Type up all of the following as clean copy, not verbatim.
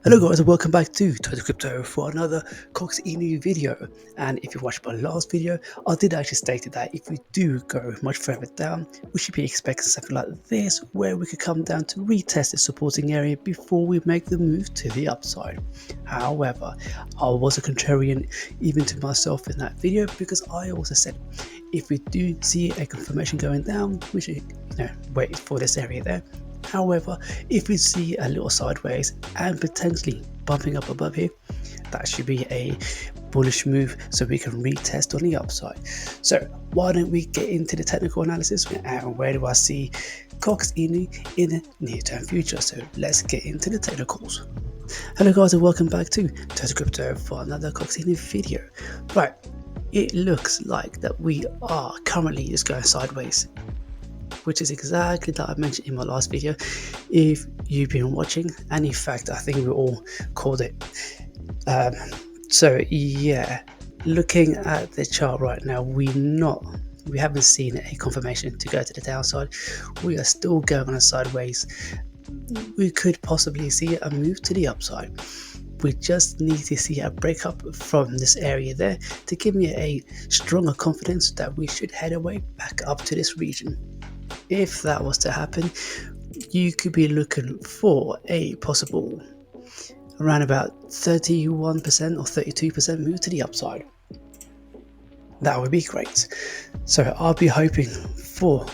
Hello guys and welcome back to Total Crypto for another Coq Inu video. And if you watched my last video, I did actually state that if we do go much further down, we should be expecting something like this, where we could come down to retest the supporting area before we make the move to the upside. However, I was a contrarian even to myself in that video, because I also said if we do see a confirmation going down, we should wait for this area there. However, if we see a little sideways and potentially bumping up above here, that should be a bullish move so we can retest on the upside. So why don't we get into the technical analysis, and where do I see Coq Inu in the near-term future? So let's get into the technicals. Hello guys and welcome back to Total Crypto for another Coq Inu video. Right, it looks like that we are currently just going sideways, which is exactly that I mentioned in my last video if you've been watching, and in fact I think we all called it. So yeah, looking at the chart right now, we haven't seen a confirmation to go to the downside. We are still going on a sideways. We could possibly see a move to the upside. We just need to see a breakup from this area there to give me a stronger confidence that we should head away back up to this region. If that was to happen, you could be looking for a possible around about 31% or 32% move to the upside. That would be great. So I'll be hoping for,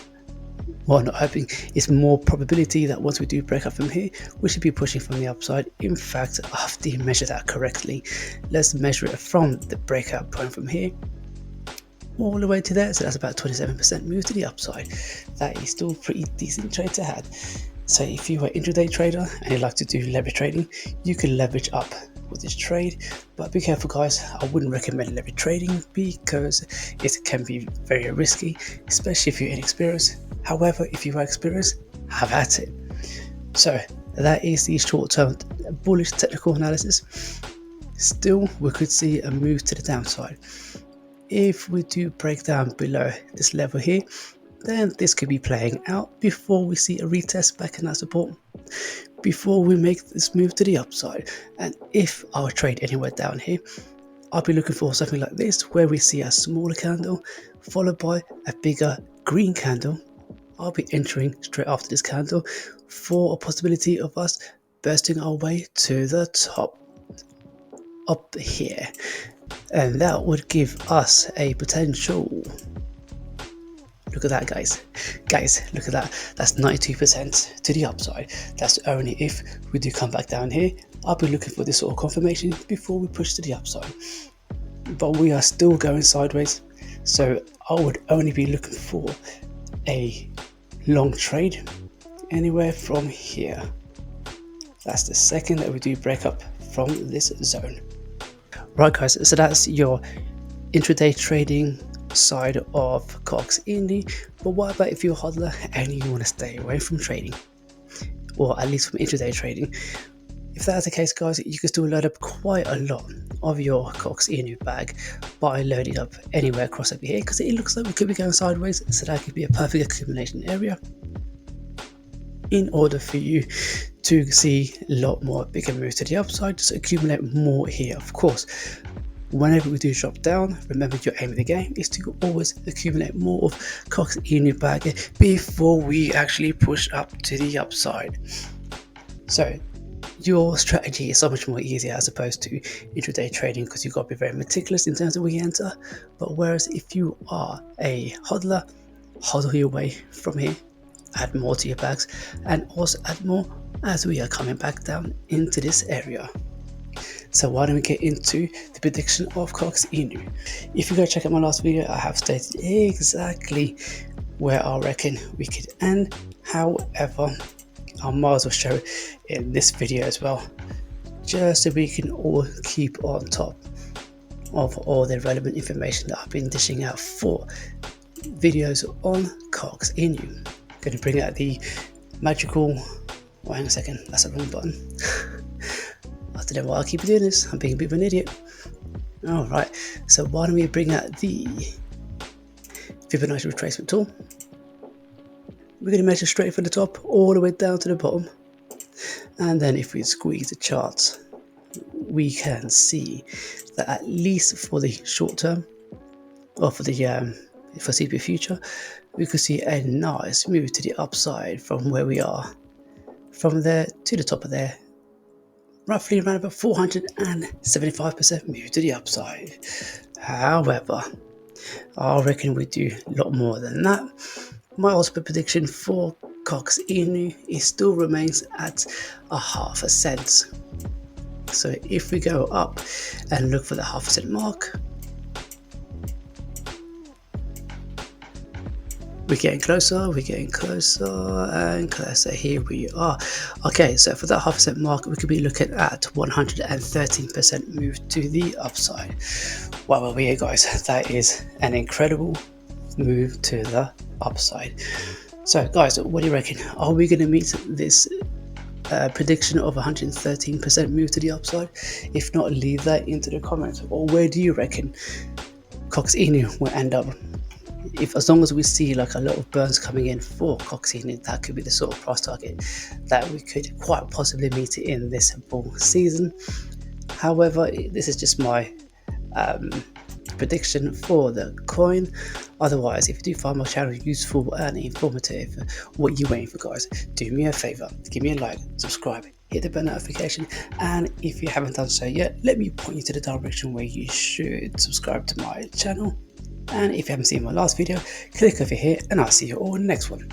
well, not hoping, it's more probability that once we do break up from here, we should be pushing from the upside. In fact, after you measure that correctly, let's measure it from the breakout point from here all the way to there. So that's about 27% move to the upside. That is still pretty decent trade to have. So if you are an intraday trader and you like to do leverage trading, you can leverage up with this trade, but be careful guys. I wouldn't recommend leverage trading because it can be very risky, especially if you're inexperienced. However, if you are experienced, have at it. So that is the short-term bullish technical analysis. Still, we could see a move to the downside. If we do break down below this level here, then this could be playing out before we see a retest back in that support, before we make this move to the upside. And if I trade anywhere down here, I'll be looking for something like this, where we see a smaller candle followed by a bigger green candle. I'll be entering straight after this candle for a possibility of us bursting our way to the top up here. And that would give us a potential, look at that guys, look at that, that's 92% to the upside. That's only if we do come back down here. I'll be looking for this sort of confirmation before we push to the upside, but we are still going sideways, so I would only be looking for a long trade anywhere from here. That's the second that we do break up from this zone. Right guys, so that's your intraday trading side of Coq Inu. But what about if you're a hodler and you want to stay away from trading, or at least from intraday trading? If that's the case guys, you can still load up quite a lot of your Coq Inu bag by loading up anywhere across over here, because it looks like we could be going sideways, so that could be a perfect accumulation area in order for you to see a lot more bigger moves to the upside, just accumulate more here. Of course, whenever we do drop down, remember your aim of the game is to always accumulate more of Coq Inu bag before we actually push up to the upside. So your strategy is so much more easier as opposed to intraday trading, because you've got to be very meticulous in terms of where you enter. But whereas if you are a hodler, hodl your way from here, add more to your bags, and also add more as we are coming back down into this area. So why don't we get into the prediction of Coq Inu? If you go check out my last video, I have stated exactly where I reckon we could end. However, I might as well show it in this video as well, just so we can all keep on top of all the relevant information that I've been dishing out for videos on Coq Inu. Going to bring out the magical, oh, hang on a second, that's the wrong button. I don't know why I keep doing this, I'm being a bit of an idiot. Alright, so why don't we bring out the Fibonacci retracement tool. We're going to measure straight from the top all the way down to the bottom, And then if we squeeze the charts, we can see that at least for the short term, or for the foreseeable future, we could see a nice move to the upside from where we are, from there to the top of there, roughly around about 475% move to the upside. However, I reckon we do a lot more than that. My ultimate prediction for Coq Inu still remains at a half a cent. So if we go up and look for the half a cent mark, we're getting closer, and closer. Here we are. Okay, so for that half a cent mark, we could be looking at 113% move to the upside. Wow, well, yeah, guys, that is an incredible move to the upside. So, guys, what do you reckon? Are we going to meet this prediction of 113% move to the upside? If not, leave that into the comments. Or where do you reckon Coq Inu will end up? If, as long as we see like a lot of burns coming in for Coq Inu, that could be the sort of price target that we could quite possibly meet in this bull season. However, this is just my prediction for the coin. Otherwise, if you do find my channel useful and informative, what are you waiting for, guys? Do me a favor, give me a like, subscribe, hit the bell notification, and if you haven't done so yet, let me point you to the direction where you should subscribe to my channel. And if you haven't seen my last video, click over here and I'll see you all in the next one.